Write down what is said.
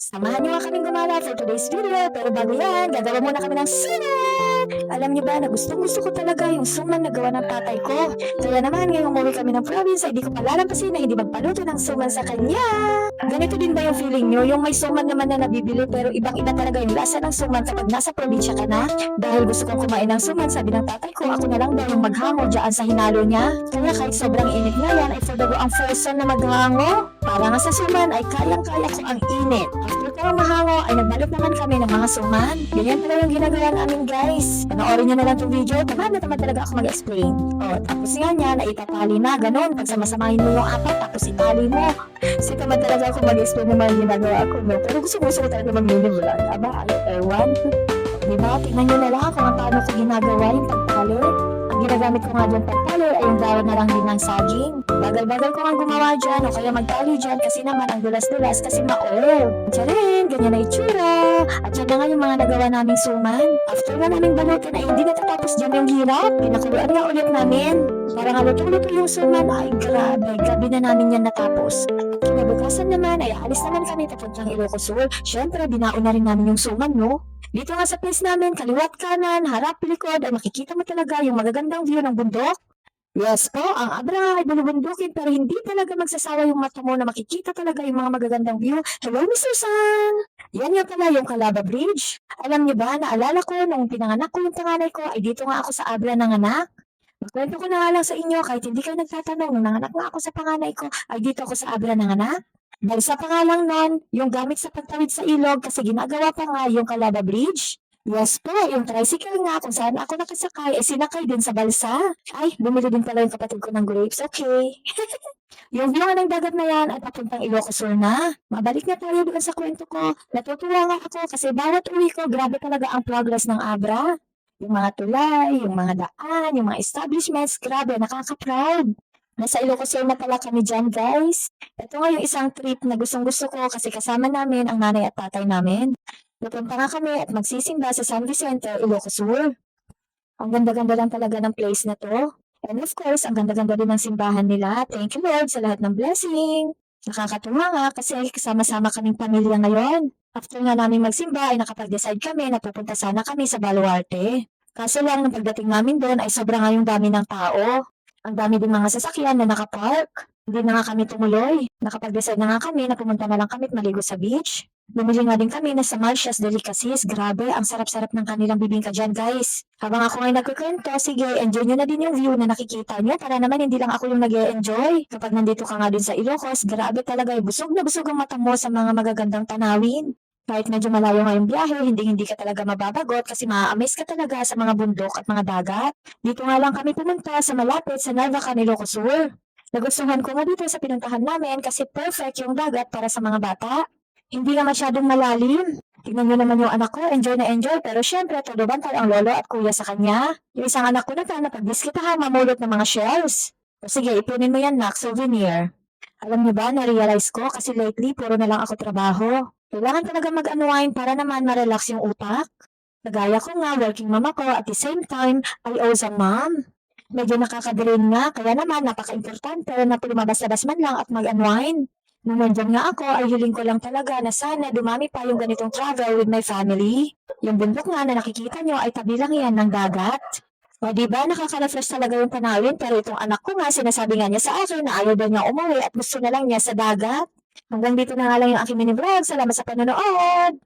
Samahan niyo nga kaming gumala for today's video, pero bago yan, gagawa muna kami ng suman! Alam niyo ba na gustong-gusto ko talaga yung suman na gawa ng tatay ko. Kaya naman ngayong umuwi kami ng province ay di ko palalampasin na hindi magpaluto ng suman sa kanya. Ganito din ba yung feeling niyo? Yung may suman naman na nabibili pero ibang-iba talaga yung lasa ng suman kapag nasa probinsya ka na? Dahil gusto kong kumain ng suman, sabi ng tatay ko, ako na lang daw yung maghango dyan sa hinalo niya. Kaya kahit sobrang init na yan, ay fordago ang person na maghango. Para nga sa suman ay kayang-kaya ko ang init. After ko ang mahango ay nagbalot naman kami ng mga suman. Ganyan pala yung ginagawa namin guys. Panoorin nyo na lang itong video, tamad na tamad talaga ako mag-explain. O, tapos nga niya, na itatali na, ganun. Pag samasamahin mo yung apat, tapos itali mo. Kasi tamad talaga ako mag-explain ng mga ginagawa ko, no? Pero gusto ko talaga mag-mini-vlog. Aba, ayaw, ewan. Diba, tingnan nyo na lang kung paano ko ginagawa yung pagtali. Ang ginagamit ko nga dyan pagtali ay yung dahon na lang din ng saging. Bagal-bagal ko nga gumawa dyan o kaya magtali dyan kasi naman ang dulas-dulas kasi ma-oil. Tiyarin, ganyan na itsura. At yan na nga yung mga nagawa naming suman. After na naming balutin ay hindi natatapos dyan yung hirap. Pinakuluan nga ulit namin. Para nga luto-luto yung suman ay grabe, gabi na namin yan natapos. At kinabukasan naman ay alis naman kami papuntang Ilocos Sur. Syempre, binaon na rin namin yung suman, no? Dito nga sa place namin, kaliwat kanan, harap likod, ay makikita mo talaga yung magagandang view ng bundok. Yes po, ang Abra ay bulubundukin pero hindi talaga magsasawa yung mata mo na makikita talaga yung mga magagandang view. Hello, Mr. Sun! Yan nga pala yung Calaba Bridge. Alam niyo ba, naalala ko nung pinanganak ko yung panganay ko ay dito nga ako sa Abra nanganak. Magkwento ko na nga lang sa inyo kahit hindi kayo nagtatanong nung nanganak nga ako sa panganay ko ay dito ako sa Abra nanganak. Dahil sa pangalang nun, yung gamit sa pagtawid sa ilog kasi ginagawa pa nga yung Calaba Bridge. Yes po, yung tricycle nga kung saan ako nakasakay, eh sinakay din sa balsa. Ay, bumili din pala yung kapatid ko ng grapes, okay. Yung view nga ng dagat na yan at papuntang Ilocos Sur na. Mabalik na tayo doon sa kwento ko. Natutuwa nga ako kasi bawat uwi ko, grabe talaga ang progress ng Abra. Yung mga tulay, yung mga daan, yung mga establishments, grabe, nakaka-proud. Nasa Ilocos Sur na pala kami dyan, guys. Ito nga yung isang trip na gustong-gusto ko kasi kasama namin ang nanay at tatay namin. Pupunta nga kami at magsisimba sa San Vicente, Ilocos Sur. Ang ganda-ganda lang talaga ng place na to. And of course, ang ganda-ganda din ng simbahan nila. Thank you Lord sa lahat ng blessing. Nakakatuwa nga kasi kasama-sama kaming pamilya ngayon. After nga namin magsimba ay nakapag-decide kami na pupunta sana kami sa Baluarte. Kaso lang nung pagdating namin doon ay sobra nga yung dami ng tao. Ang dami din mga sasakyan na nakapark. Hindi na nga kami tumuloy. Nakapag-decide na nga kami na pumunta na lang kami at maligo sa beach. Bumili nga din kami na sa Marcia's Delicacies. Grabe, ang sarap-sarap ng kanilang bibingka dyan, guys. Habang ako ngayon nagkukwento, sige, enjoy nyo na din yung view na nakikita nyo para naman hindi lang ako yung nag-e-enjoy. Kapag nandito ka nga din sa Ilocos, grabe talaga, busog na busog ang mata mo sa mga magagandang tanawin. Kahit medyo malayo nga yung biyahe, hindi ka talaga mababagot kasi maa-amaze ka talaga sa mga bundok at mga dagat. Dito nga lang kami pumunta sa malapit sa Narvacan, Ilocos Sur. Nagustuhan ko nga dito sa pinuntahan namin kasi perfect yung dagat para sa mga bata. Hindi nga masyadong malalim. Tignan nyo naman yung anak ko, enjoy na enjoy. Pero syempre, todo bantay ang lolo at kuya sa kanya. Yung isang anak ko na napag-diskitahan, mamulot ng mga shells. O sige, ipunin mo yan, Max, souvenir. Alam niyo ba, na-realize ko kasi lately, puro na lang ako trabaho. Kailangan talaga mag-unwind para naman ma-relax yung utak. Kagaya ko nga, working mama ko, at the same time, ay also mom. Medyo nakakadirin nga, kaya naman napaka-importante na lumabas-labas man lang at mag-unwind. Nung nandyan nga ako, ay hiling ko lang talaga na sana dumami pa yung ganitong travel with my family. Yung bundok nga na nakikita nyo ay tabi lang yan ng dagat. O diba, nakaka-refresh talaga yung tanawin pero itong anak ko nga, sinasabi nga niya sa akin na ayaw daw niya umuwi at gusto na lang niya sa dagat. Hanggang dito na nga lang yung aking mini vlog. Salamat sa panonood!